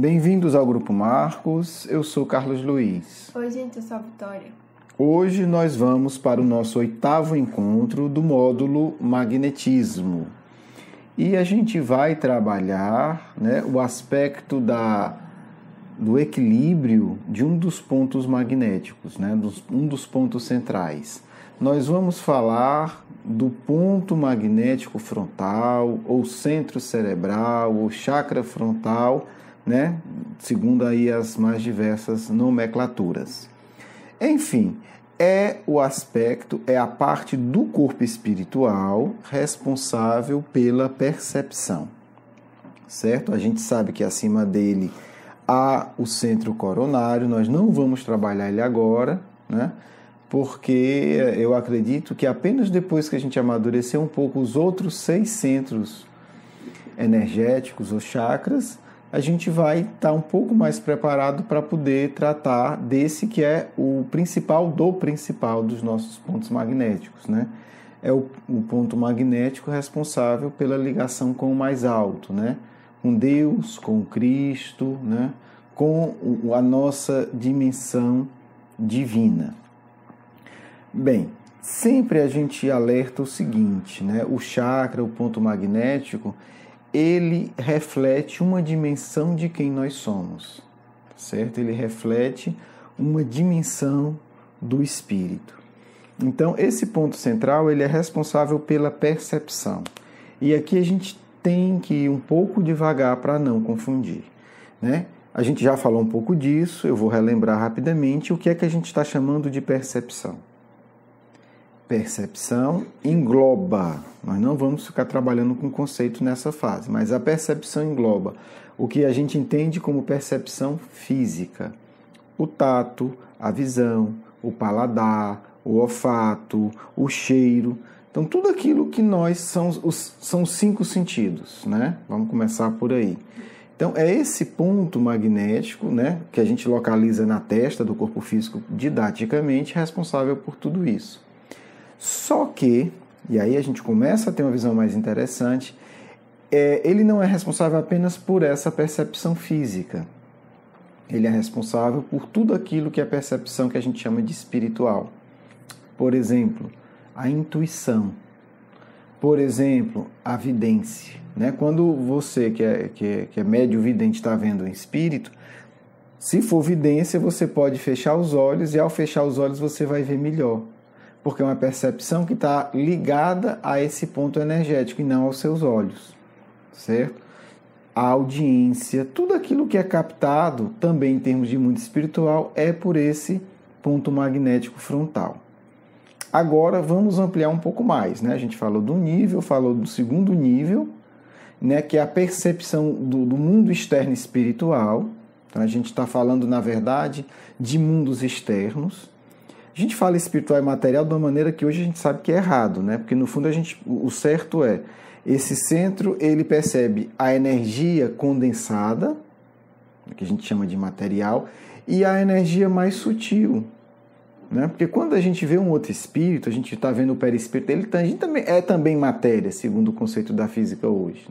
Bem-vindos ao Grupo Marcos, eu sou Carlos Luiz. Oi, gente, eu sou a Vitória. Hoje nós vamos para o nosso 8º encontro do módulo Magnetismo. E a gente vai trabalhar, o aspecto do equilíbrio de um dos pontos magnéticos, um dos pontos centrais. Nós vamos falar do ponto magnético frontal, ou centro cerebral, ou chakra frontal, segundo aí as mais diversas nomenclaturas. Enfim, é a parte do corpo espiritual responsável pela percepção, certo? A gente sabe que acima dele há o centro coronário, nós não vamos trabalhar ele agora, porque eu acredito que apenas depois que a gente amadurecer um pouco os outros 6 centros energéticos ou chakras, a gente vai estar um pouco mais preparado para poder tratar desse que é o principal dos nossos pontos magnéticos, É o ponto magnético responsável pela ligação com o mais alto, Com Deus, com Cristo, com a nossa dimensão divina. Bem, sempre a gente alerta o seguinte, o chakra, o ponto magnético, ele reflete uma dimensão de quem nós somos, certo? Ele reflete uma dimensão do espírito. Então, esse ponto central, ele é responsável pela percepção. E aqui a gente tem que ir um pouco devagar para não confundir, A gente já falou um pouco disso, eu vou relembrar rapidamente o que é que a gente está chamando de percepção. Percepção engloba, nós não vamos ficar trabalhando com conceito nessa fase, mas a percepção engloba o que a gente entende como percepção física, o tato, a visão, o paladar, o olfato, o cheiro, então tudo aquilo que nós são os 5 sentidos, Vamos começar por aí. Então é esse ponto magnético, que a gente localiza na testa do corpo físico didaticamente, responsável por tudo isso. Só que, e aí a gente começa a ter uma visão mais interessante, ele não é responsável apenas por essa percepção física. Ele é responsável por tudo aquilo que é a percepção que a gente chama de espiritual. Por exemplo, a intuição. Por exemplo, a vidência. Quando você, que é médio vidente, está vendo um espírito, se for vidência, você pode fechar os olhos e ao fechar os olhos você vai ver melhor. Porque é uma percepção que está ligada a esse ponto energético e não aos seus olhos, certo? A audiência, tudo aquilo que é captado, também em termos de mundo espiritual, é por esse ponto magnético frontal. Agora, vamos ampliar um pouco mais, A gente falou do nível, falou do segundo nível, que é a percepção do mundo externo espiritual. Então, a gente está falando, na verdade, de mundos externos. A gente fala espiritual e material de uma maneira que hoje a gente sabe que é errado, Porque no fundo o certo é, esse centro ele percebe a energia condensada, que a gente chama de material, e a energia mais sutil, Porque quando a gente vê um outro espírito, a gente está vendo o perispírito, a gente também é também matéria, segundo o conceito da física hoje,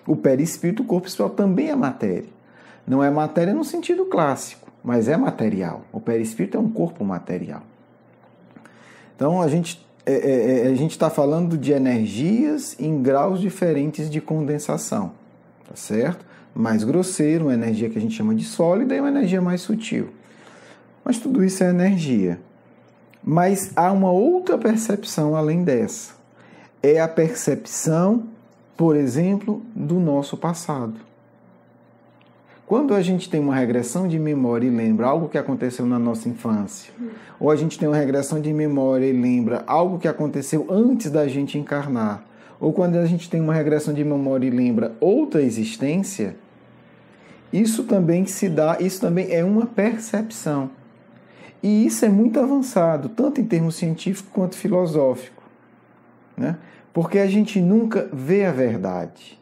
O perispírito, o corpo espiritual também é matéria. Não é matéria no sentido clássico, mas é material. O perispírito é um corpo material. Então, a gente está falando de energias em graus diferentes de condensação, tá certo? Mais grosseiro, uma energia que a gente chama de sólida e uma energia mais sutil. Mas tudo isso é energia. Mas há uma outra percepção além dessa. É a percepção, por exemplo, do nosso passado. Quando a gente tem uma regressão de memória e lembra algo que aconteceu na nossa infância, ou a gente tem uma regressão de memória e lembra algo que aconteceu antes da gente encarnar, ou quando a gente tem uma regressão de memória e lembra outra existência, isso também é uma percepção. E isso é muito avançado, tanto em termos científicos quanto filosóficos, Porque a gente nunca vê a verdade.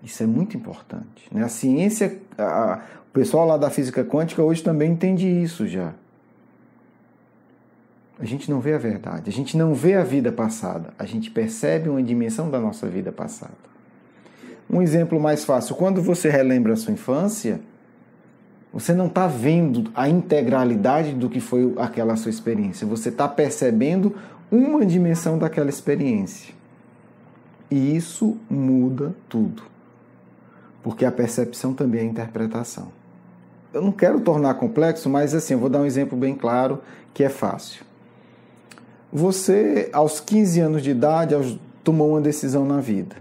Isso é muito importante. A ciência, o pessoal lá da física quântica hoje também entende isso já. A gente não vê a verdade, a gente não vê a vida passada, a gente percebe uma dimensão da nossa vida passada. Um exemplo mais fácil, quando você relembra a sua infância, você não está vendo a integralidade do que foi aquela sua experiência, você está percebendo uma dimensão daquela experiência. E isso muda tudo, porque a percepção também é interpretação. Eu não quero tornar complexo, mas assim, eu vou dar um exemplo bem claro que é fácil. Você, aos 15 anos de idade, tomou uma decisão na vida.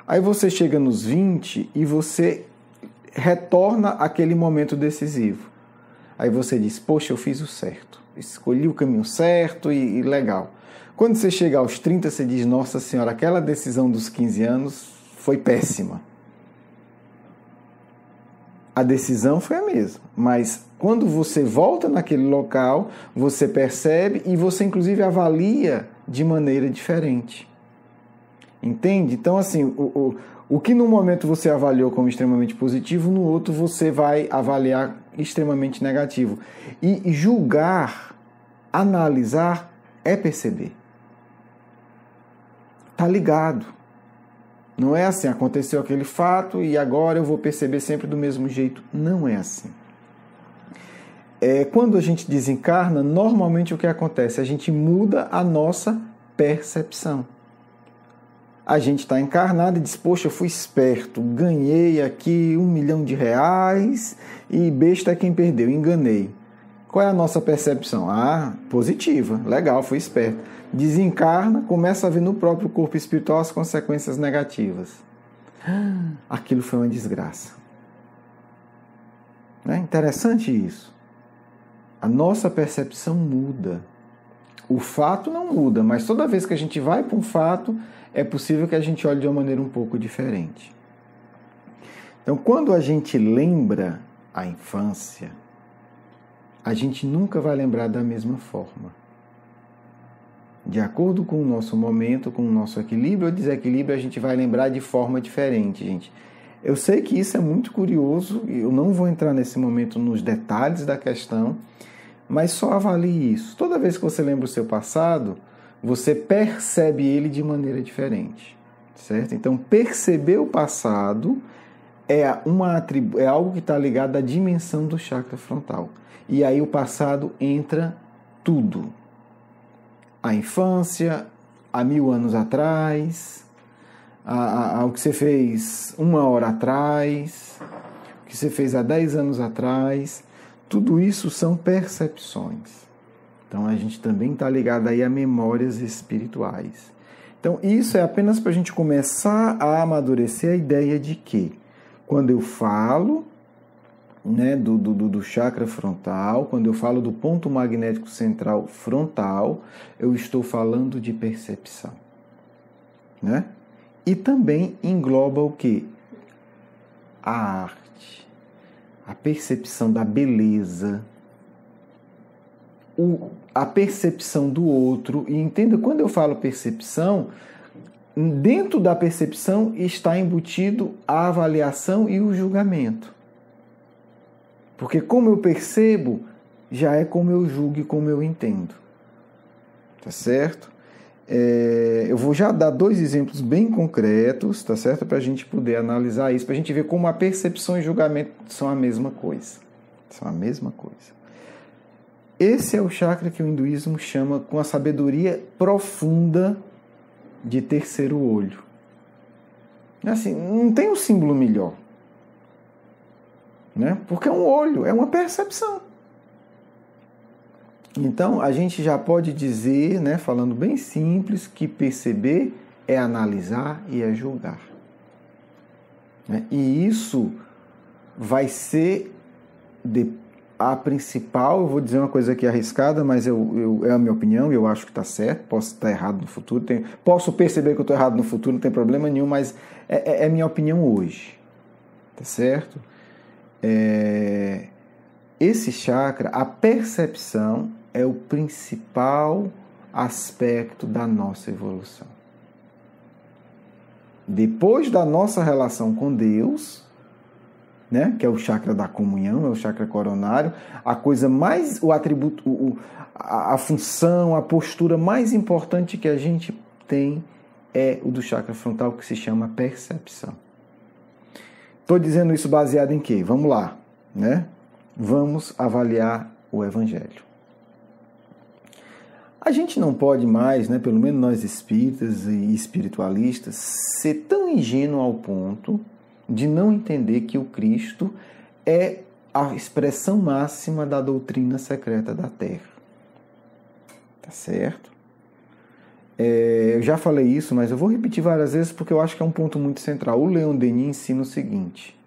Aí você chega nos 20 e você retorna àquele momento decisivo. Aí você diz, poxa, eu fiz o certo, escolhi o caminho certo e legal. Quando você chega aos 30, você diz, nossa senhora, aquela decisão dos 15 anos foi péssima. A decisão foi a mesma, mas quando você volta naquele local, você percebe e você inclusive avalia de maneira diferente. Entende? Então, assim, o que no momento você avaliou como extremamente positivo, no outro você vai avaliar extremamente negativo. E julgar, analisar, é perceber. Está ligado. Não é assim, aconteceu aquele fato e agora eu vou perceber sempre do mesmo jeito. Não é assim. Quando a gente desencarna, normalmente o que acontece? A gente muda a nossa percepção. A gente está encarnado e diz, poxa, eu fui esperto, ganhei aqui R$1 milhão e besta é quem perdeu, enganei. Qual é a nossa percepção? Positiva, legal, fui esperto. Desencarna, começa a ver no próprio corpo espiritual as consequências negativas. Aquilo foi uma desgraça. É interessante isso. A nossa percepção muda. O fato não muda, mas toda vez que a gente vai para um fato, é possível que a gente olhe de uma maneira um pouco diferente. Então, quando a gente lembra a infância, a gente nunca vai lembrar da mesma forma. De acordo com o nosso momento, com o nosso equilíbrio ou desequilíbrio, a gente vai lembrar de forma diferente, gente. Eu sei que isso é muito curioso, eu não vou entrar nesse momento nos detalhes da questão, mas só avalie isso. Toda vez que você lembra o seu passado, você percebe ele de maneira diferente, certo? Então, perceber o passado é algo que está ligado à dimensão do chakra frontal. E aí o passado entra tudo. A infância, há 1000 anos atrás, o que você fez 1 hora atrás, o que você fez há 10 anos atrás, tudo isso são percepções. Então a gente também está ligado aí a memórias espirituais. Então isso é apenas para a gente começar a amadurecer a ideia de que quando eu falo do chakra frontal, quando eu falo do ponto magnético central frontal, eu estou falando de percepção. Né? E também engloba o quê? A arte, a percepção da beleza, a percepção do outro. E entenda, quando eu falo percepção, dentro da percepção está embutido a avaliação e o julgamento. Porque como eu percebo, já é como eu julgo e como eu entendo. Tá certo? Eu vou já dar 2 exemplos bem concretos, tá certo? Para a gente poder analisar isso, para a gente ver como a percepção e julgamento são a mesma coisa. São a mesma coisa. Esse é o chakra que o hinduísmo chama, com a sabedoria profunda, de terceiro olho. Assim, não tem um símbolo melhor. Né? Porque é um olho, é uma percepção. Então, a gente já pode dizer, né, falando bem simples, que perceber é analisar e é julgar. Né? E isso vai ser a principal, eu vou dizer uma coisa aqui arriscada, mas é a minha opinião, eu acho que está certo, posso estar errado no futuro, posso perceber que eu estou errado no futuro, não tem problema nenhum, mas é minha opinião hoje. Tá certo? Esse chakra, a percepção, é o principal aspecto da nossa evolução. Depois da nossa relação com Deus, né, que é o chakra da comunhão, é o chakra coronário, a coisa mais, o atributo, a função, a postura mais importante que a gente tem é o do chakra frontal, que se chama percepção. Estou dizendo isso baseado em quê? Vamos lá, né? Vamos avaliar o Evangelho. A gente não pode mais, né, pelo menos nós espíritas e espiritualistas, ser tão ingênuo ao ponto de não entender que o Cristo é a expressão máxima da doutrina secreta da Terra. Tá certo? Eu já falei isso, mas eu vou repetir várias vezes porque eu acho que é um ponto muito central. O Leon Denis ensina o seguinte: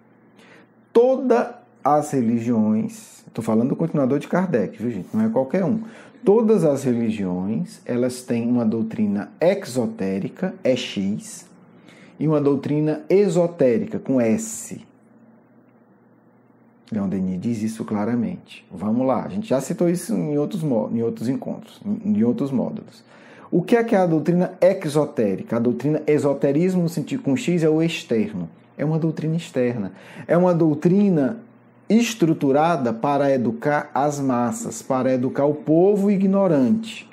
todas as religiões, estou falando do continuador de Kardec, viu, gente? Não é qualquer um. Todas as religiões, elas têm uma doutrina exotérica, X, e uma doutrina esotérica, com S. Leon Denis diz isso claramente. Vamos lá, a gente já citou isso em outros encontros, em outros módulos. O que é a doutrina exotérica? A doutrina esoterismo, no sentido com X, é o externo. É uma doutrina externa. É uma doutrina estruturada para educar as massas, para educar o povo ignorante.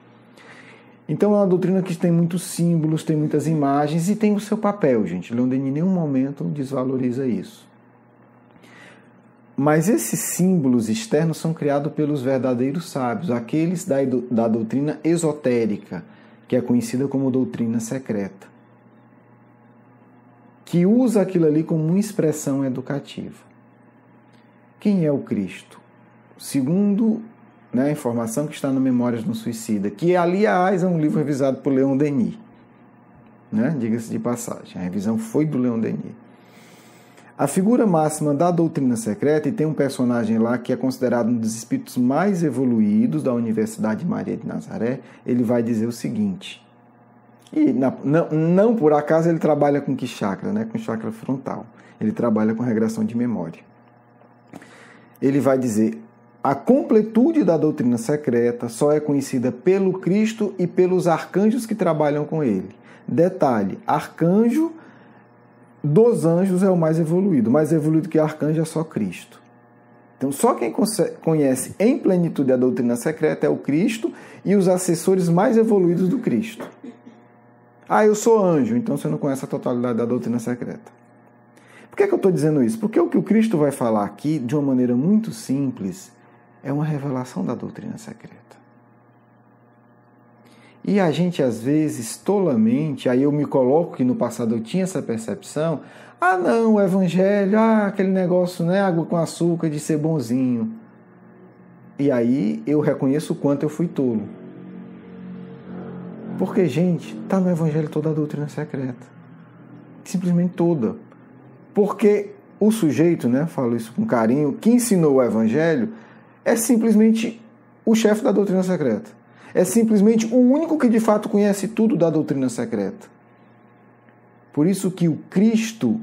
Então é uma doutrina que tem muitos símbolos, tem muitas imagens e tem o seu papel, gente. Leon Denis em nenhum momento desvaloriza isso. Mas esses símbolos externos são criados pelos verdadeiros sábios, aqueles da doutrina esotérica, que é conhecida como doutrina secreta, que usa aquilo ali como uma expressão educativa. Quem é o Cristo? Segundo, né, a informação que está no Memórias do Suicida, que, aliás, é um livro revisado por Leon Denis. Né? Diga-se de passagem, a revisão foi do Leon Denis. A figura máxima da doutrina secreta, e tem um personagem lá que é considerado um dos espíritos mais evoluídos da Universidade Maria de Nazaré, ele vai dizer o seguinte, e não por acaso ele trabalha com que chakra? Né? Com chakra frontal. Ele trabalha com regressão de memória. Ele vai dizer: a completude da doutrina secreta só é conhecida pelo Cristo e pelos arcanjos que trabalham com ele. Detalhe, arcanjo dos anjos é o mais evoluído que arcanjo é só Cristo. Então só quem conhece em plenitude a doutrina secreta é o Cristo e os assessores mais evoluídos do Cristo. Ah, eu sou anjo, então você não conhece a totalidade da doutrina secreta. Por que eu estou dizendo isso? Porque o que o Cristo vai falar aqui, de uma maneira muito simples, é uma revelação da doutrina secreta. E a gente, às vezes, tolamente, aí eu me coloco que no passado eu tinha essa percepção, ah não, o Evangelho, aquele negócio, né, água com açúcar, de ser bonzinho. E aí eu reconheço o quanto eu fui tolo. Porque, gente, está no Evangelho toda a doutrina secreta. Simplesmente toda. Porque o sujeito, né, falo isso com carinho, que ensinou o Evangelho é simplesmente o chefe da doutrina secreta. É simplesmente o único que de fato conhece tudo da doutrina secreta. Por isso que o Cristo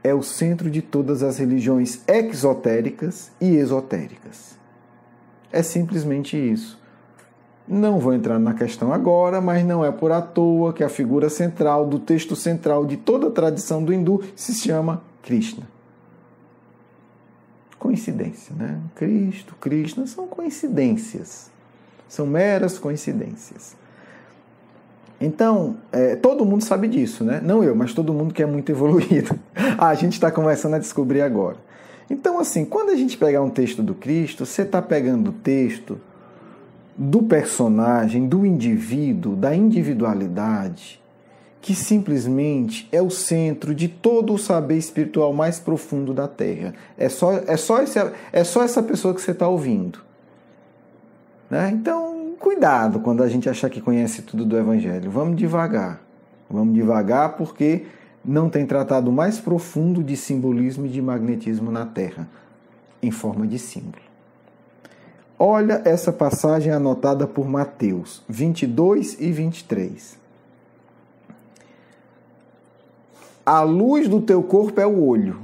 é o centro de todas as religiões exotéricas e esotéricas. É simplesmente isso. Não vou entrar na questão agora, mas não é por à toa que a figura central do texto central de toda a tradição do hindu se chama Krishna. Coincidência, né? Cristo, Krishna são coincidências. São meras coincidências. Então, todo mundo sabe disso, né? Não eu, mas todo mundo que é muito evoluído. A gente está começando a descobrir agora. Então, assim, quando a gente pegar um texto do Cristo, você está pegando o texto do personagem, do indivíduo, da individualidade, que simplesmente é o centro de todo o saber espiritual mais profundo da Terra. É só essa pessoa que você está ouvindo. Né? Então, cuidado quando a gente achar que conhece tudo do Evangelho. Vamos devagar. Vamos devagar porque não tem tratado mais profundo de simbolismo e de magnetismo na Terra, em forma de símbolo. Olha essa passagem anotada por Mateus 22 e 23. A luz do teu corpo é o olho.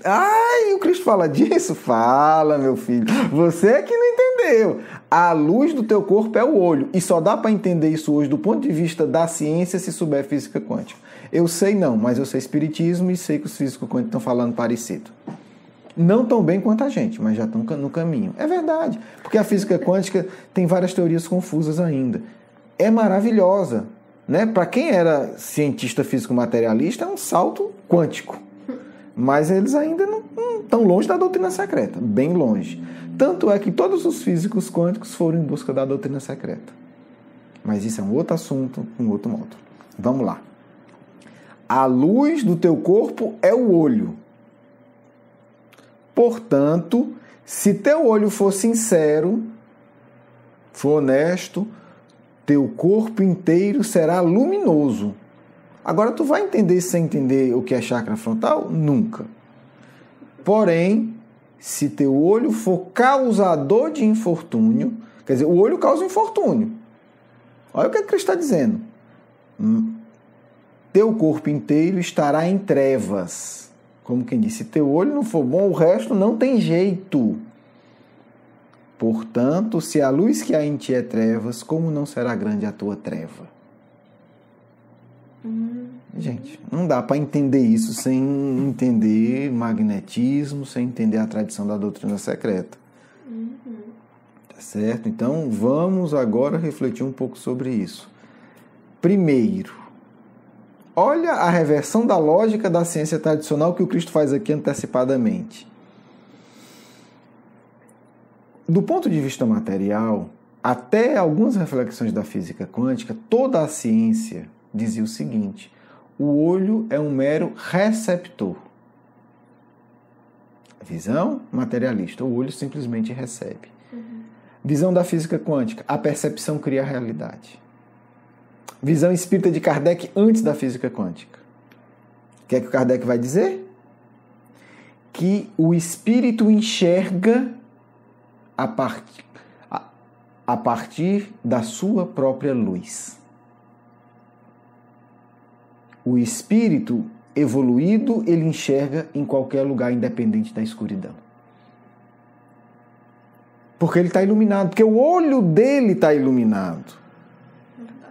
Ai, o Cristo fala disso? Fala, meu filho. Você é que não entendeu. A luz do teu corpo é o olho. E só dá para entender isso hoje do ponto de vista da ciência se souber física quântica. Eu sei não, mas eu sei espiritismo e sei que os físicos quânticos estão falando parecido. Não tão bem quanto a gente, mas já estão no caminho. É verdade, porque a física quântica tem várias teorias confusas ainda. é maravilhosa, né? Para quem era cientista físico materialista, é um salto quântico. Mas eles ainda não estão longe da doutrina secreta, bem longe. Tanto é que todos os físicos quânticos foram em busca da doutrina secreta. Mas isso é um outro assunto, um outro modo. Vamos lá. A luz do teu corpo é o olho. Portanto, se teu olho for sincero, for honesto, teu corpo inteiro será luminoso. Agora, tu vai entender isso sem entender o que é chakra frontal? Nunca. Porém, se teu olho for causador de infortúnio, quer dizer, o olho causa infortúnio. Olha o que Cristo está dizendo. Teu corpo inteiro estará em trevas. Como quem disse, se teu olho não for bom, o resto não tem jeito. Portanto, se a luz que há em ti é trevas, como não será grande a tua treva? Gente, não dá para entender isso sem entender magnetismo, sem entender a tradição da doutrina secreta. Tá certo? Então, vamos agora refletir um pouco sobre isso. Primeiro, olha a reversão da lógica da ciência tradicional que o Cristo faz aqui antecipadamente. Do ponto de vista material, até algumas reflexões da física quântica, toda a ciência dizia o seguinte: o olho é um mero receptor. Visão materialista, o olho simplesmente recebe. Visão da física quântica, a percepção cria a realidade. Visão espírita de Kardec antes da física quântica. O que é que o Kardec vai dizer? Que o espírito enxerga a partir da sua própria luz. O espírito evoluído, ele enxerga em qualquer lugar, independente da escuridão. Porque ele está iluminado, porque o olho dele está iluminado.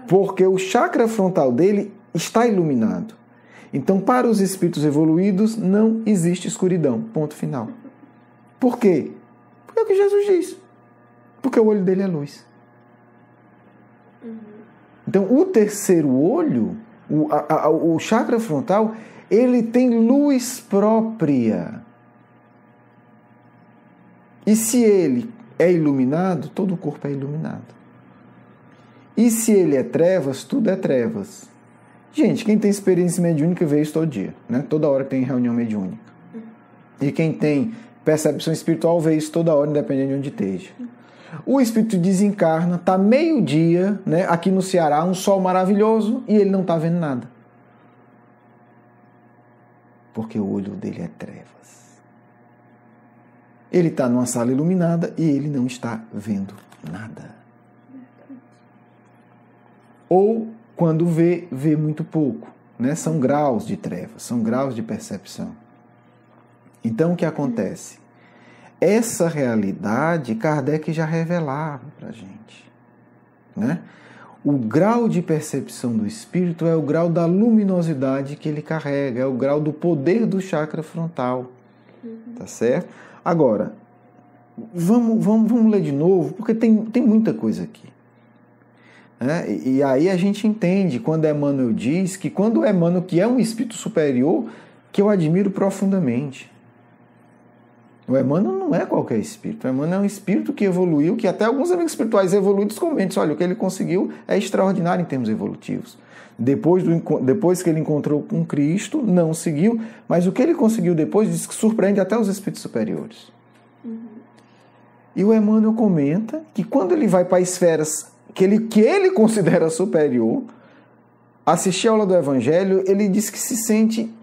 Porque o chakra frontal dele está iluminado. Então, para os espíritos evoluídos, não existe escuridão. Ponto final. Por quê? Porque é o que Jesus diz. Porque o olho dele é luz. Então, o terceiro olho, o chakra frontal, ele tem luz própria. E se ele é iluminado, todo o corpo é iluminado. E se ele é trevas, tudo é trevas. Gente, quem tem experiência mediúnica vê isso todo dia, né? Toda hora tem reunião mediúnica. E quem tem percepção espiritual vê isso toda hora, independente de onde esteja. O espírito desencarna, está meio-dia, né, aqui no Ceará, um sol maravilhoso, e ele não está vendo nada. Porque o olho dele é trevas. Ele está numa sala iluminada e ele não está vendo nada. Ou, quando vê muito pouco, né? São graus de trevas, são graus de percepção. Então, o que acontece? Essa realidade, Kardec já revelava para a gente, né? O grau de percepção do espírito é o grau da luminosidade que ele carrega, é o grau do poder do chakra frontal, tá certo? Agora, vamos ler de novo, porque tem muita coisa aqui. E aí a gente entende quando Emmanuel diz que quando Emmanuel, que é um espírito superior, que eu admiro profundamente. O Emmanuel não é qualquer espírito. O Emmanuel é um espírito que evoluiu, que até alguns amigos espirituais evoluídos comentam, olha, o que ele conseguiu é extraordinário em termos evolutivos. Depois que ele encontrou com Cristo, não seguiu, mas o que ele conseguiu depois diz que surpreende até os espíritos superiores. E o Emmanuel comenta que quando ele vai para esferas que ele considera superior, assistir a aula do Evangelho, ele diz que se sente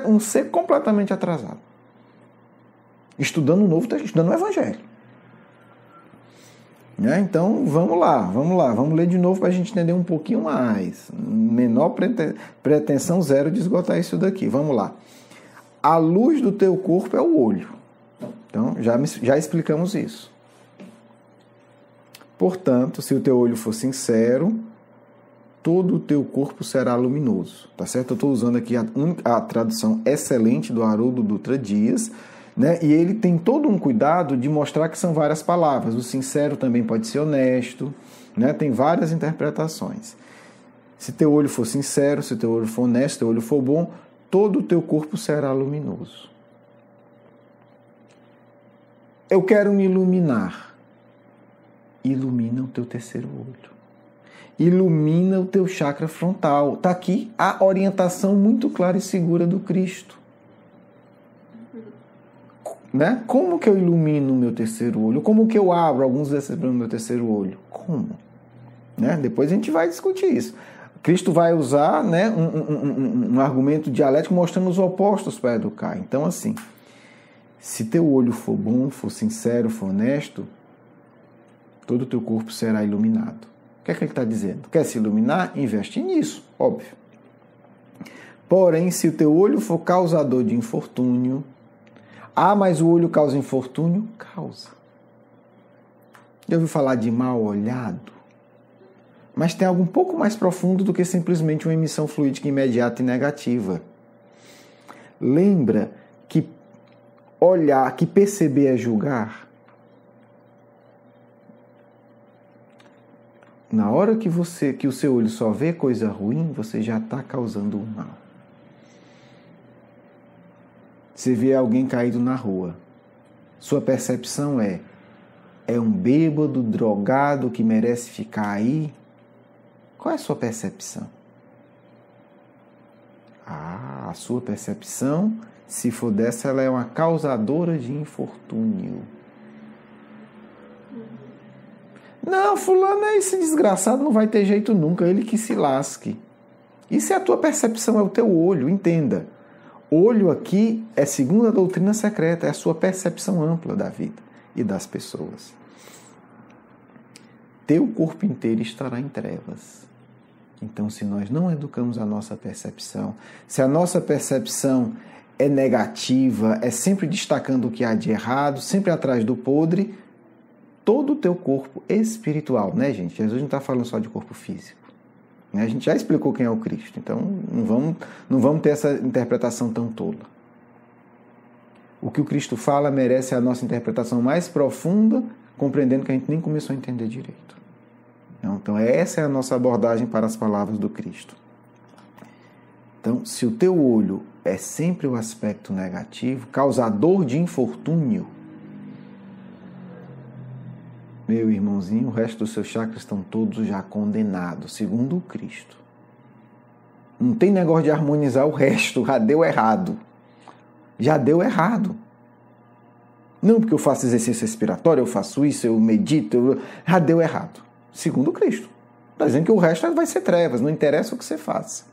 um ser completamente atrasado. Estudando o Novo Testamento, estudando o Evangelho. Então, vamos lá, vamos ler de novo para a gente entender um pouquinho mais. Menor pretensão zero de esgotar isso daqui. Vamos lá. A luz do teu corpo é o olho. Então, já explicamos isso. Portanto, se o teu olho for sincero, todo o teu corpo será luminoso. Tá certo? Eu estou usando aqui a tradução excelente do Haroldo Dutra Dias, né? E ele tem todo um cuidado de mostrar que são várias palavras. O sincero também pode ser honesto, né? Tem várias interpretações. Se teu olho for sincero, se teu olho for honesto, se teu olho for bom, todo o teu corpo será luminoso. Eu quero me iluminar. Ilumina o teu terceiro olho. Ilumina o teu chakra frontal. Está aqui a orientação muito clara e segura do Cristo. Né? Como que eu ilumino o meu terceiro olho? Como que eu abro alguns desses problemas no meu terceiro olho? Como? Né? Depois a gente vai discutir isso. Cristo vai usar, né, um argumento dialético mostrando os opostos para educar. Então, assim, se teu olho for bom, for sincero, for honesto, todo o teu corpo será iluminado. O que é que ele está dizendo? Quer se iluminar? Investe nisso, óbvio. Porém, se o teu olho for causador de infortúnio, mas o olho causa infortúnio? Causa. Já ouviu falar de mal olhado? Mas tem algo um pouco mais profundo do que simplesmente uma emissão fluídica imediata e negativa. Lembra que olhar, que perceber é julgar? Na hora que o seu olho só vê coisa ruim, você já está causando um mal. Você vê alguém caído na rua. Sua percepção é um bêbado, drogado que merece ficar aí? Qual é a sua percepção? A sua percepção, se for dessa, ela é uma causadora de infortúnio. Não, fulano é esse desgraçado, não vai ter jeito nunca, ele que se lasque. Isso é a tua percepção, é o teu olho, entenda. Olho aqui é segundo a doutrina secreta, é a sua percepção ampla da vida e das pessoas. Teu corpo inteiro estará em trevas. Então, se nós não educamos a nossa percepção, se a nossa percepção é negativa, é sempre destacando o que há de errado, sempre atrás do podre, todo o teu corpo espiritual, né, gente? Jesus não está falando só de corpo físico. Né? A gente já explicou quem é o Cristo, então não vamos ter essa interpretação tão tola. O que o Cristo fala merece a nossa interpretação mais profunda, compreendendo que a gente nem começou a entender direito. Então, essa é a nossa abordagem para as palavras do Cristo. Então, se o teu olho é sempre o aspecto negativo, causador de infortúnio, meu irmãozinho, o resto dos seus chakras estão todos já condenados, segundo o Cristo. Não tem negócio de harmonizar o resto, já deu errado. Já deu errado. Não porque eu faço exercício respiratório, eu faço isso, eu medito, já deu errado. Segundo Cristo. Está dizendo que o resto vai ser trevas, não interessa o que você faça.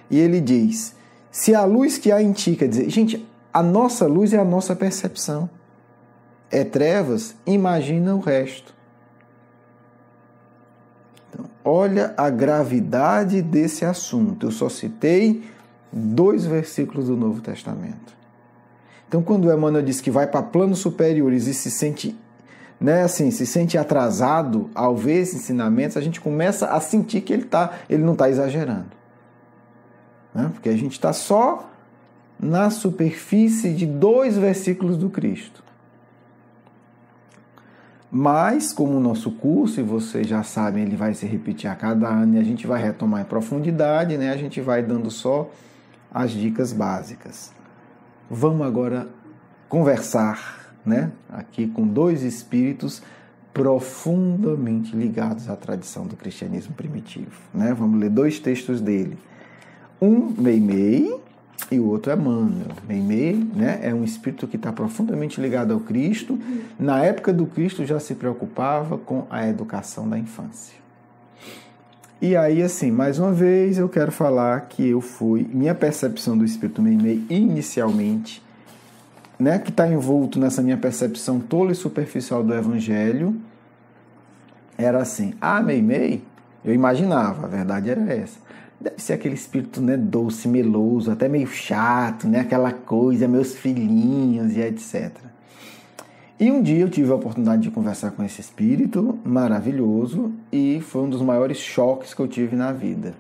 E ele diz, se a luz que há em ti, quer dizer, gente, a nossa luz é a nossa percepção. É trevas, imagina o resto. Então, olha a gravidade desse assunto. Eu só citei 2 versículos do Novo Testamento. Então, quando o Emmanuel diz que vai para planos superiores e se sente, né, assim, se sente atrasado ao ver esses ensinamentos, a gente começa a sentir que ele não está exagerando. Né? Porque a gente está só na superfície de 2 versículos do Cristo. Mas, como o nosso curso, e vocês já sabem, ele vai se repetir a cada ano e a gente vai retomar em profundidade, né? A gente vai dando só as dicas básicas. Vamos agora conversar, né, aqui com 2 espíritos profundamente ligados à tradição do cristianismo primitivo. Né? Vamos ler 2 textos dele. Um, Meimei, e o outro é Emmanuel. Meimei, né, é um espírito que está profundamente ligado ao Cristo. Na época do Cristo já se preocupava com a educação da infância. E aí, assim, mais uma vez eu quero falar que minha percepção do espírito Meimei inicialmente, né, que está envolto nessa minha percepção tola e superficial do Evangelho, era assim, Meimei, eu imaginava, a verdade era essa, deve ser aquele espírito, né, doce, meloso, até meio chato, né, aquela coisa, meus filhinhos e etc. E um dia eu tive a oportunidade de conversar com esse espírito maravilhoso e foi um dos maiores choques que eu tive na vida.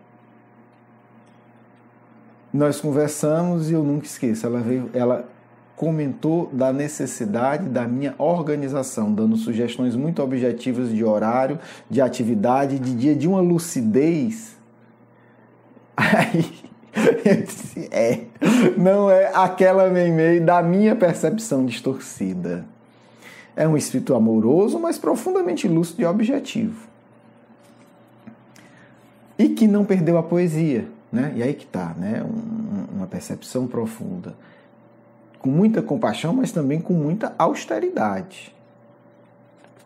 Nós conversamos e eu nunca esqueço, ela comentou da necessidade da minha organização, dando sugestões muito objetivas de horário, de atividade, de dia, de uma lucidez. Aí eu disse, não é aquela Meimei da minha percepção distorcida. É um espírito amoroso, mas profundamente lúcido e objetivo. E que não perdeu a poesia, né? E aí que está, né? Uma percepção profunda. Com muita compaixão, mas também com muita austeridade.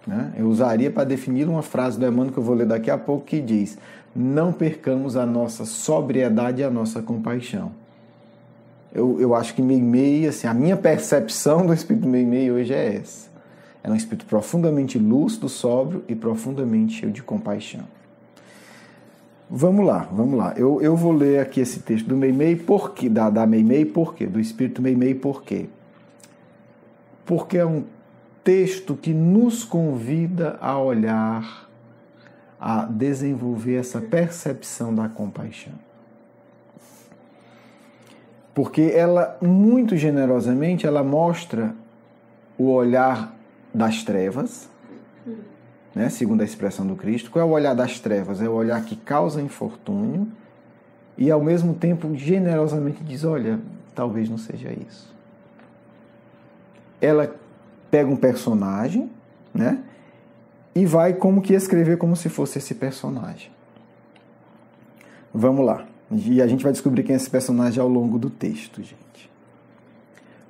Né? Eu usaria para definir uma frase do Emmanuel que eu vou ler daqui a pouco, que diz: não percamos a nossa sobriedade e a nossa compaixão. Eu acho que Meimei, assim, a minha percepção do espírito Meimei hoje é essa. É um espírito profundamente lúcido, sóbrio e profundamente cheio de compaixão. Vamos lá. Eu vou ler aqui esse texto do Meimei, da Meimei, por quê? Do espírito Meimei, por quê? Porque é um texto que nos convida a olhar, a desenvolver essa percepção da compaixão. Porque ela, muito generosamente, ela mostra o olhar das trevas, né, segundo a expressão do Cristo. Qual é o olhar das trevas? É o olhar que causa infortúnio e, ao mesmo tempo, generosamente diz, olha, talvez não seja isso. Ela pega um personagem, né, e vai como que escrever como se fosse esse personagem. Vamos lá. E a gente vai descobrir quem é esse personagem ao longo do texto, gente.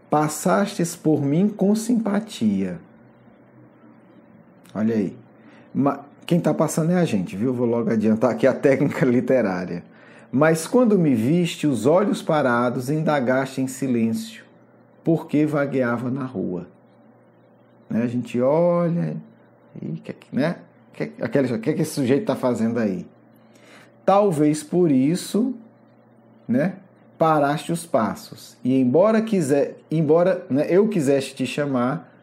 Passastes por mim com simpatia. Olha aí. Quem está passando é a gente, viu? Vou logo adiantar aqui a técnica literária. Mas quando me viste, os olhos parados, indagaste em silêncio, porque vagueava na rua. Né? A gente olha, e né? O que esse sujeito está fazendo aí? Talvez por isso, né, paraste os passos. E embora né, eu quisesse te chamar,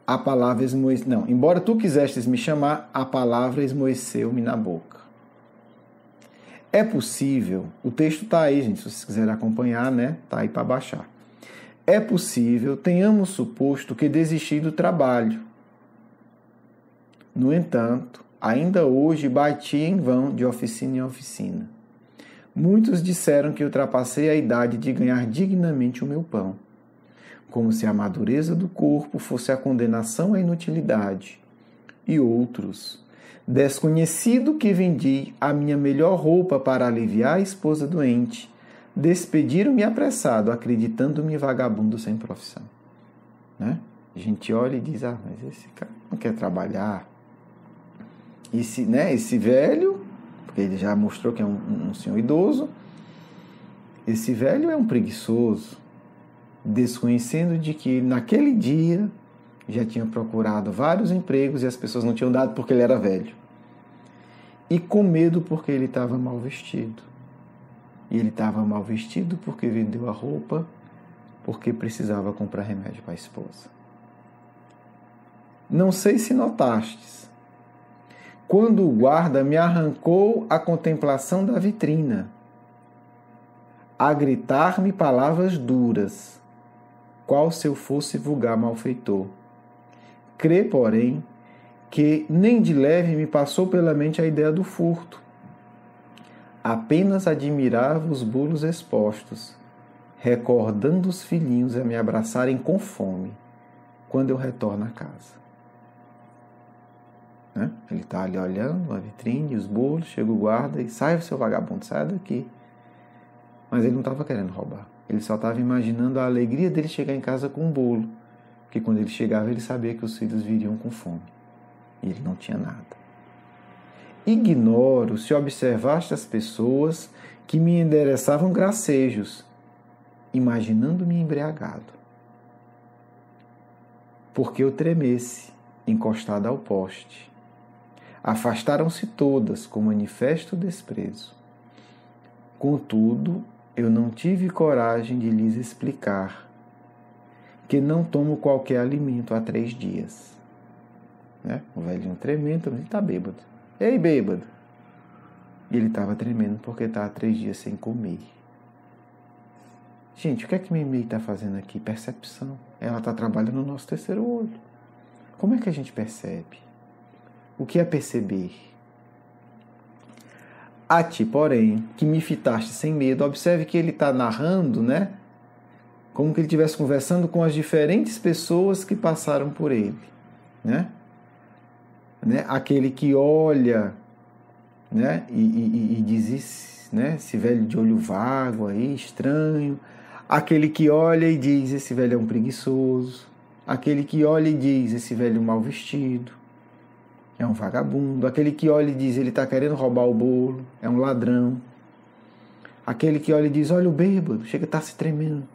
a palavra esmoeceu. Não, embora tu quisestes me chamar, a palavra esmoeceu-me na boca. É possível, o texto está aí, gente, se vocês quiserem acompanhar, né? Está aí para baixar. É possível, tenhamos suposto que desisti do trabalho. No entanto, ainda hoje bati em vão de oficina em oficina. Muitos disseram que ultrapassei a idade de ganhar dignamente o meu pão, como se a madureza do corpo fosse a condenação à inutilidade. E outros, desconhecido que vendi a minha melhor roupa para aliviar a esposa doente, despediram-me apressado, acreditando-me vagabundo sem profissão. Né? A gente olha e diz, mas esse cara não quer trabalhar. Esse velho, porque ele já mostrou que é um senhor idoso, esse velho é um preguiçoso, desconhecendo de que naquele dia já tinha procurado vários empregos e as pessoas não tinham dado porque ele era velho. E com medo porque ele estava mal vestido. E ele estava mal vestido porque vendeu a roupa, porque precisava comprar remédio para a esposa. Não sei se notastes, quando o guarda me arrancou a contemplação da vitrina, a gritar-me palavras duras, qual se eu fosse vulgar malfeitor. Crê, porém, que nem de leve me passou pela mente a ideia do furto. Apenas admirava os bolos expostos, recordando os filhinhos a me abraçarem com fome, quando eu retorno à casa. Né? Ele está ali olhando a vitrine, os bolos, chega o guarda e sai, seu vagabundo, sai daqui. Mas ele não estava querendo roubar. Ele só estava imaginando a alegria dele chegar em casa com um bolo. Porque quando ele chegava, ele sabia que os filhos viriam com fome. E ele não tinha nada. Ignoro se observaste as pessoas que me endereçavam gracejos, imaginando-me embriagado. Porque eu tremesse, encostado ao poste. Afastaram-se todas com manifesto desprezo. Contudo, eu não tive coragem de lhes explicar que não tomo qualquer alimento há 3 dias. Né? O velhinho tremendo, ele está bêbado. Ei, bêbado! E ele estava tremendo porque estava 3 dias sem comer. Gente, o que é que Mimei está fazendo aqui? Percepção. Ela está trabalhando no nosso terceiro olho. Como é que a gente percebe? O que é perceber? A ti, porém, que me fitaste sem medo. Observe que ele está narrando, né? Como que ele estivesse conversando com as diferentes pessoas que passaram por ele, né? Aquele que olha, né? E diz isso, né? Esse velho de olho vago aí, estranho. Aquele que olha e diz, esse velho é um preguiçoso. Aquele que olha e diz, esse velho mal vestido, é um vagabundo. Aquele que olha e diz, ele está querendo roubar o bolo, é um ladrão. Aquele que olha e diz, olha o bêbado, chega a estar se tremendo.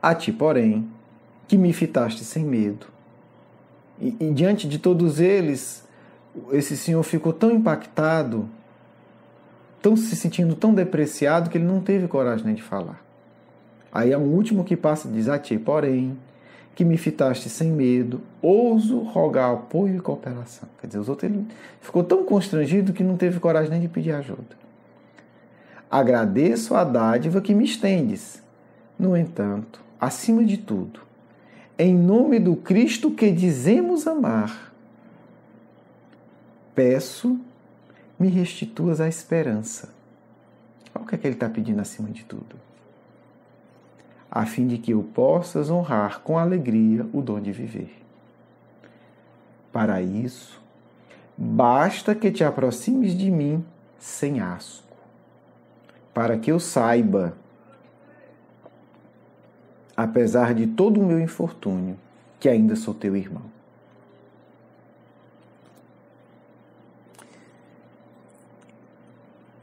A ti, porém, que me fitaste sem medo. E diante de todos eles, esse senhor ficou tão impactado, tão se sentindo tão depreciado, que ele não teve coragem nem de falar. Aí é o último que passa e diz, a ti, porém, que me fitaste sem medo, ouso rogar apoio e cooperação. Quer dizer, os outros, ele ficou tão constrangido que não teve coragem nem de pedir ajuda. Agradeço a dádiva que me estendes. No entanto, acima de tudo, em nome do Cristo que dizemos amar, peço, me restituas a esperança. Olha o que é que ele está pedindo acima de tudo. A fim de que eu possas honrar com alegria o dom de viver. Para isso, basta que te aproximes de mim sem asco, para que eu saiba, apesar de todo o meu infortúnio, que ainda sou teu irmão.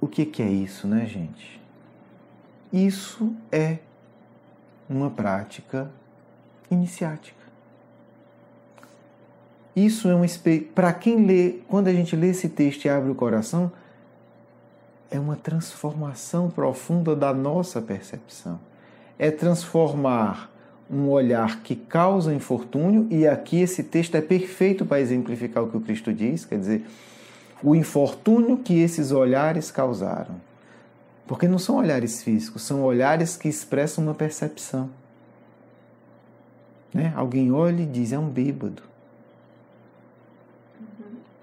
O que é isso, né, gente? Isso é uma prática iniciática. Isso é um espelho. Para quem lê, quando a gente lê esse texto e abre o coração, é uma transformação profunda da nossa percepção. É transformar um olhar que causa infortúnio, e aqui esse texto é perfeito para exemplificar o que o Cristo diz, quer dizer, o infortúnio que esses olhares causaram. Porque não são olhares físicos, são olhares que expressam uma percepção. Né? Alguém olha e diz, é um bêbado.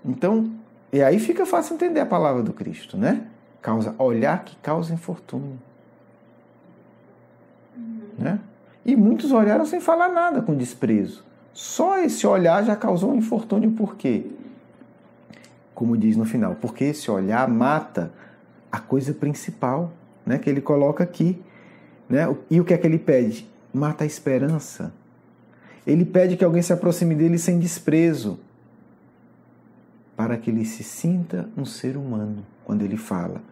Então, e aí fica fácil entender a palavra do Cristo, né? Olhar que causa infortúnio. Né? E muitos olharam sem falar nada, com desprezo. Só esse olhar já causou um infortúnio. Por quê? Como diz no final, porque esse olhar mata a coisa principal, né, que ele coloca aqui. Né? E o que é que ele pede? Mata a esperança. Ele pede que alguém se aproxime dele sem desprezo, para que ele se sinta um ser humano, quando ele fala.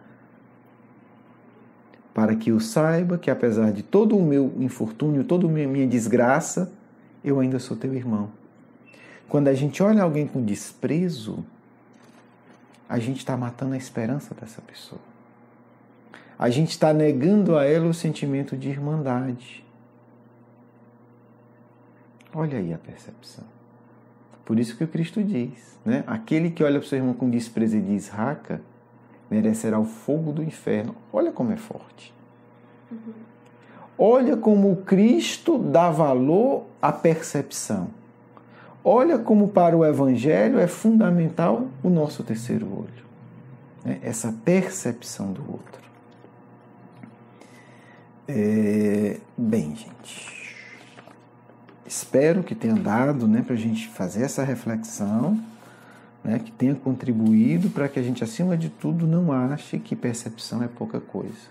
Para que eu saiba que, apesar de todo o meu infortúnio, toda a minha desgraça, eu ainda sou teu irmão. Quando a gente olha alguém com desprezo, a gente está matando a esperança dessa pessoa. A gente está negando a ela o sentimento de irmandade. Olha aí a percepção. Por isso que o Cristo diz, né? Aquele que olha para o seu irmão com desprezo e diz raca, merecerá o fogo do inferno. Olha como é forte. Olha como o Cristo dá valor à percepção. Olha como para o Evangelho é fundamental o nosso terceiro olho. Né? Essa percepção do outro. Bem, gente. Espero que tenha dado, né, para a gente fazer essa reflexão, né, que tenha contribuído para que a gente, acima de tudo, não ache que percepção é pouca coisa.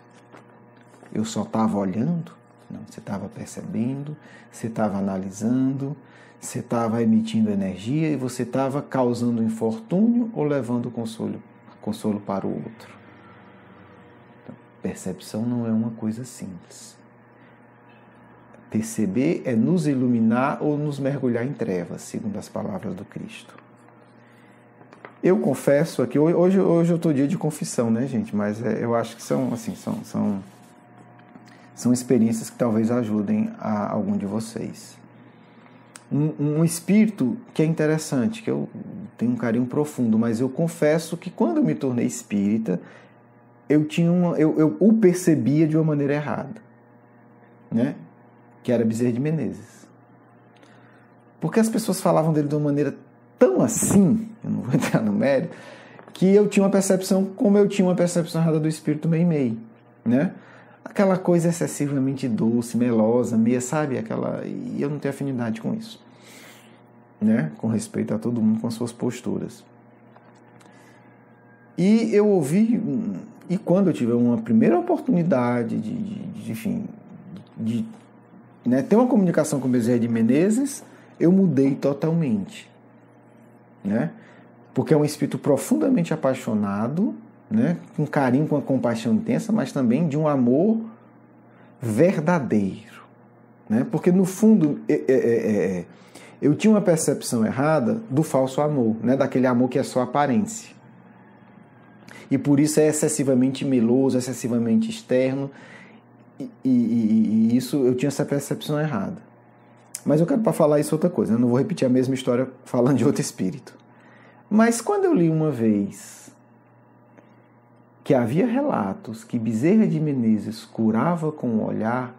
Eu só estava olhando? Não, você estava percebendo, você estava analisando, você estava emitindo energia e você estava causando infortúnio ou levando consolo para o outro. Então, percepção não é uma coisa simples. Perceber é nos iluminar ou nos mergulhar em trevas, segundo as palavras do Cristo. Eu confesso aqui, hoje eu estou dia de confissão, né, gente? Mas eu acho que são experiências que talvez ajudem a algum de vocês. Um espírito que é interessante, que eu tenho um carinho profundo, mas eu confesso que quando eu me tornei espírita, eu o percebia de uma maneira errada, né? Que era Bezerra de Menezes. Porque as pessoas falavam dele de uma maneira tão assim, eu não vou entrar no mérito, que eu tinha uma percepção, como eu tinha uma percepção errada do espírito Meimei, né? Aquela coisa excessivamente doce, melosa, meia, sabe? E eu não tenho afinidade com isso, né? Com respeito a todo mundo com as suas posturas. E eu ouvi, e quando eu tive uma primeira oportunidade de né, ter uma comunicação com o Bezerra de Menezes, eu mudei totalmente, né? Porque é um espírito profundamente apaixonado, né? Com carinho, com uma compaixão intensa, mas também de um amor verdadeiro, né? Porque no fundo eu tinha uma percepção errada do falso amor, né? Daquele amor que é só aparência. E por isso é excessivamente meloso, excessivamente externo, e isso eu tinha essa percepção errada. Mas eu quero, para falar isso, outra coisa. Eu não vou repetir a mesma história falando de outro espírito. Mas quando eu li uma vez que havia relatos que Bezerra de Menezes curava com o olhar,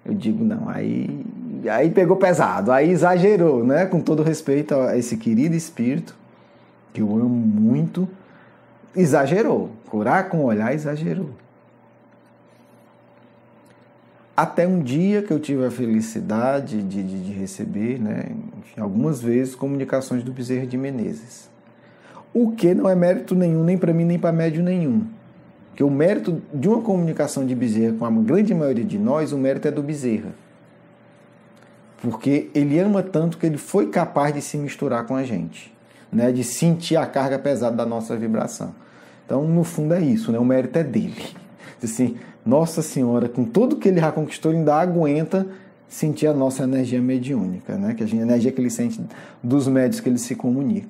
eu digo, não, aí pegou pesado, aí exagerou, né? Com todo respeito a esse querido espírito, que eu amo muito, exagerou. Curar com o olhar, exagerou. Até um dia que eu tive a felicidade de receber, né, enfim, algumas vezes, comunicações do Bezerra de Menezes. O que não é mérito nenhum, nem para mim, nem para médium nenhum. Porque o mérito de uma comunicação de Bezerra com a grande maioria de nós, o mérito é do Bezerra. Porque ele ama tanto que ele foi capaz de se misturar com a gente, né, de sentir a carga pesada da nossa vibração. Então, no fundo, é isso, né, o mérito é dele. Assim, Nossa Senhora, com tudo que ele já conquistou, ele ainda aguenta sentir a nossa energia mediúnica, né? Que a energia que ele sente dos médios que ele se comunica.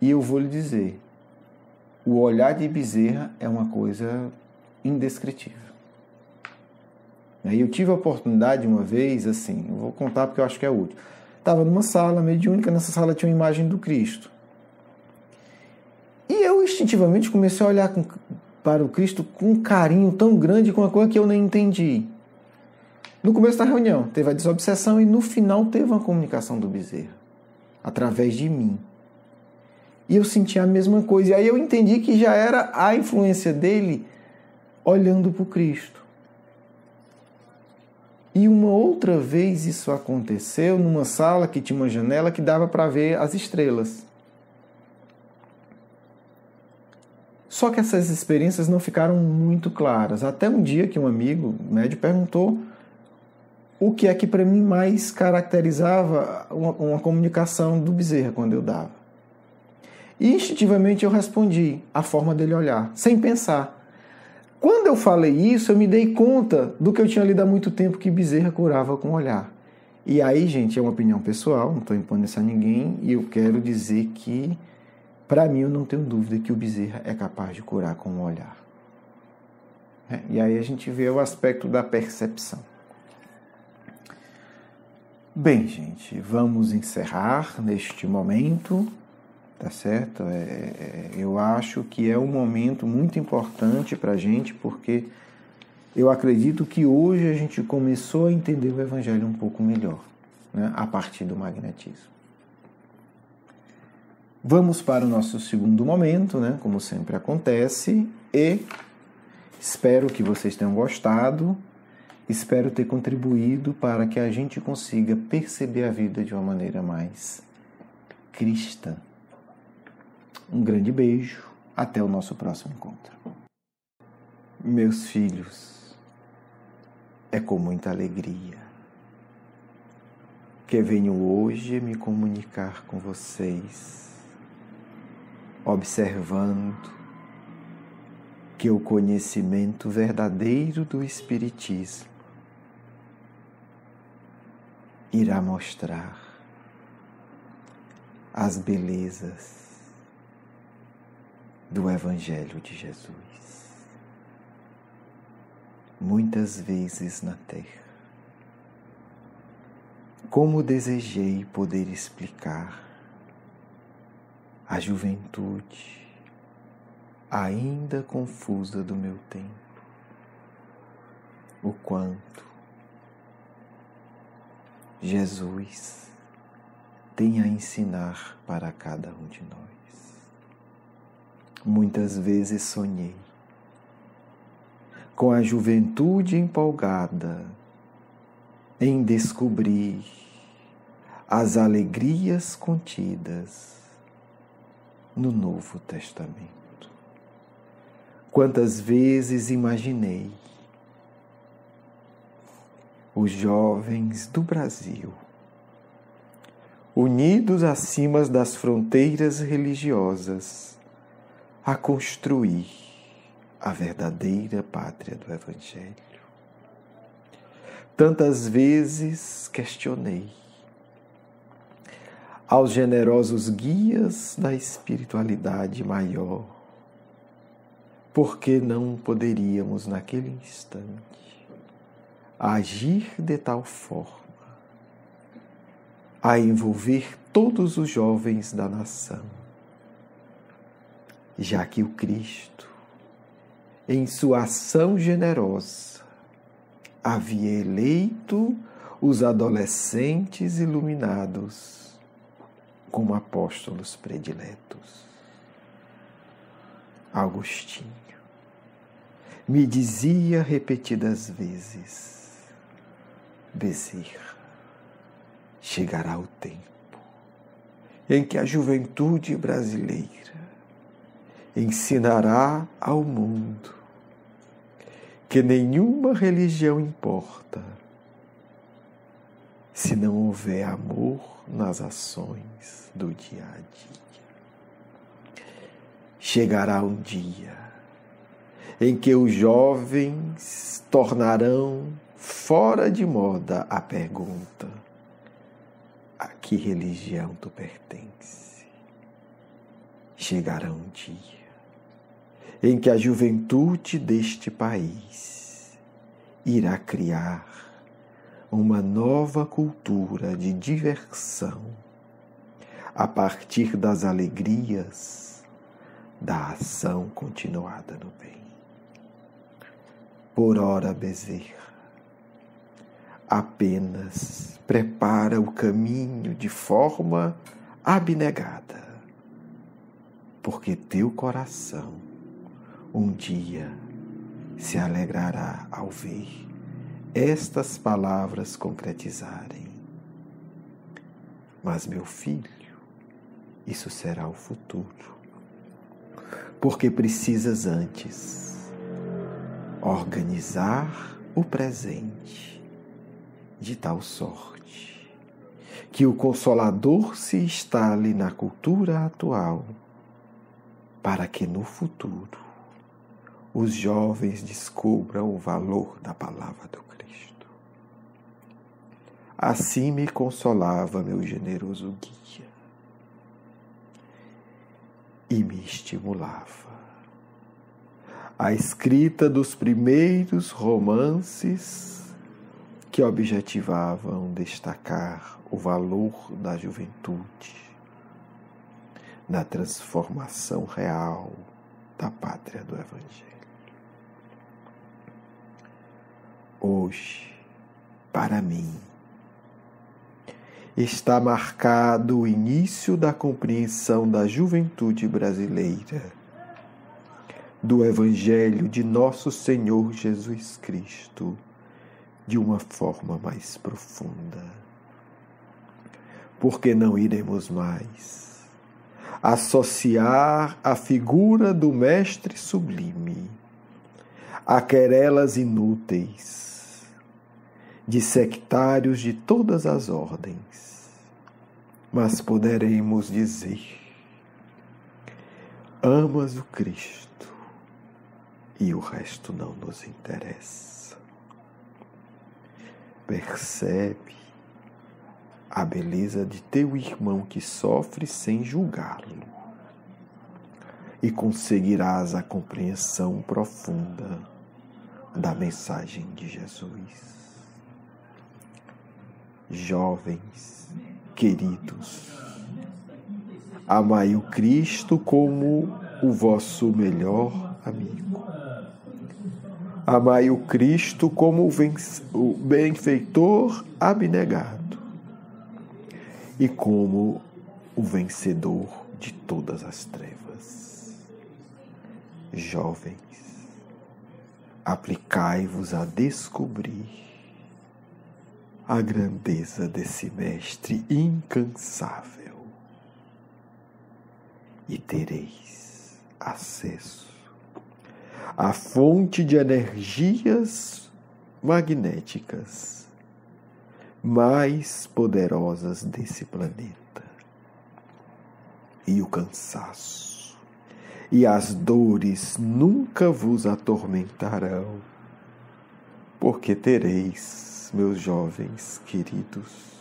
E eu vou lhe dizer, o olhar de Bezerra é uma coisa indescritível. Eu tive a oportunidade uma vez, assim, eu vou contar porque eu acho que é útil. Estava numa sala mediúnica, nessa sala tinha uma imagem do Cristo. E eu instintivamente comecei a olhar para o Cristo com um carinho tão grande, com uma coisa que eu nem entendi. No começo da reunião teve a desobsessão e no final teve uma comunicação do Bezerra, através de mim. E eu senti a mesma coisa. E aí eu entendi que já era a influência dele olhando para o Cristo. E uma outra vez isso aconteceu numa sala que tinha uma janela que dava para ver as estrelas. Só que essas experiências não ficaram muito claras. Até um dia que um amigo médium perguntou o que é que para mim mais caracterizava uma comunicação do Bezerra quando eu dava. E instintivamente eu respondi a forma dele olhar, sem pensar. Quando eu falei isso, eu me dei conta do que eu tinha lido há muito tempo, que Bezerra curava com o olhar. E aí, gente, é uma opinião pessoal, não estou impondo isso a ninguém, e eu quero dizer que para mim, eu não tenho dúvida que o Bezerra é capaz de curar com o olhar. E aí a gente vê o aspecto da percepção. Bem, gente, vamos encerrar neste momento, tá certo? Eu acho que é um momento muito importante para a gente, porque eu acredito que hoje a gente começou a entender o Evangelho um pouco melhor, né, a partir do magnetismo. Vamos para o nosso segundo momento, né, como sempre acontece, e espero que vocês tenham gostado, espero ter contribuído para que a gente consiga perceber a vida de uma maneira mais cristã. Um grande beijo, até o nosso próximo encontro. Meus filhos, é com muita alegria que venho hoje me comunicar com vocês, observando que o conhecimento verdadeiro do Espiritismo irá mostrar as belezas do Evangelho de Jesus. Muitas vezes na Terra, como desejei poder explicar à juventude ainda confusa do meu tempo, o quanto Jesus tem a ensinar para cada um de nós. Muitas vezes sonhei com a juventude empolgada em descobrir as alegrias contidas no Novo Testamento. Quantas vezes imaginei os jovens do Brasil, unidos acima das fronteiras religiosas, a construir a verdadeira pátria do Evangelho. Tantas vezes questionei aos generosos guias da espiritualidade maior, por que não poderíamos, naquele instante, agir de tal forma a envolver todos os jovens da nação, já que o Cristo, em sua ação generosa, havia eleito os adolescentes iluminados como apóstolos prediletos. Agostinho me dizia repetidas vezes: Bezerra, chegará o tempo em que a juventude brasileira ensinará ao mundo que nenhuma religião importa se não houver amor nas ações do dia a dia. Chegará um dia em que os jovens tornarão fora de moda a pergunta: a que religião tu pertence? Chegará um dia em que a juventude deste país irá criar uma nova cultura de diversão a partir das alegrias da ação continuada no bem. Por ora, Bezerra, apenas prepara o caminho de forma abnegada, porque teu coração um dia se alegrará ao ver estas palavras concretizarem. Mas, meu filho, isso será o futuro, porque precisas antes organizar o presente de tal sorte que o Consolador se instale na cultura atual, para que no futuro os jovens descubram o valor da palavra do Cristo. Assim me consolava meu generoso guia e me estimulava a escrita dos primeiros romances que objetivavam destacar o valor da juventude na transformação real da pátria do Evangelho. Hoje, para mim, está marcado o início da compreensão da juventude brasileira do Evangelho de Nosso Senhor Jesus Cristo de uma forma mais profunda. Porque não iremos mais associar a figura do Mestre Sublime a querelas inúteis de sectários de todas as ordens, mas poderemos dizer: amas o Cristo e o resto não nos interessa. Percebe a beleza de teu irmão que sofre sem julgá-lo e conseguirás a compreensão profunda da mensagem de Jesus. Jovens queridos, amai o Cristo como o vosso melhor amigo. Amai o Cristo como o benfeitor abnegado e como o vencedor de todas as trevas. Jovens, aplicai-vos a descobrir a grandeza desse Mestre incansável e tereis acesso à fonte de energias magnéticas mais poderosas desse planeta. E o cansaço e as dores nunca vos atormentarão, porque tereis, meus jovens queridos,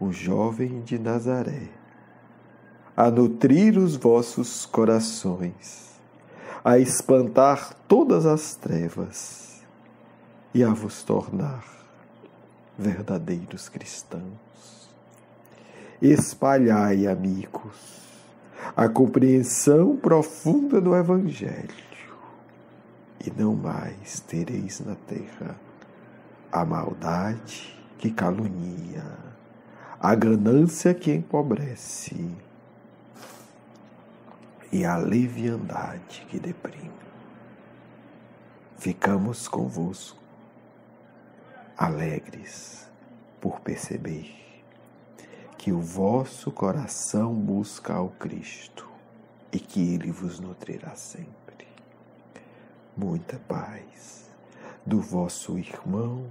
o jovem de Nazaré, a nutrir os vossos corações, a espantar todas as trevas e a vos tornar verdadeiros cristãos. Espalhai, amigos, a compreensão profunda do Evangelho, e não mais tereis na terra a maldade que calunia, a ganância que empobrece e a leviandade que deprime. Ficamos convosco, alegres por perceber que o vosso coração busca ao Cristo e que Ele vos nutrirá sempre. Muita paz do vosso irmão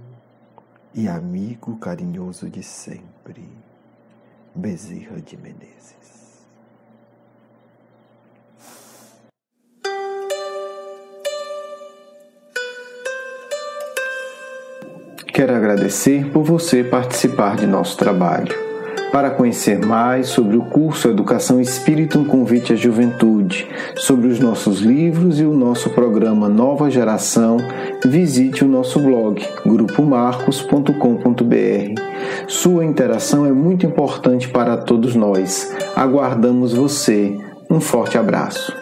e amigo carinhoso de sempre, Bezerra de Menezes. Quero agradecer por você participar de nosso trabalho. Para conhecer mais sobre o curso Educação Espírita, um convite à juventude, sobre os nossos livros e o nosso programa Nova Geração, visite o nosso blog, grupomarcos.com.br. Sua interação é muito importante para todos nós. Aguardamos você. Um forte abraço.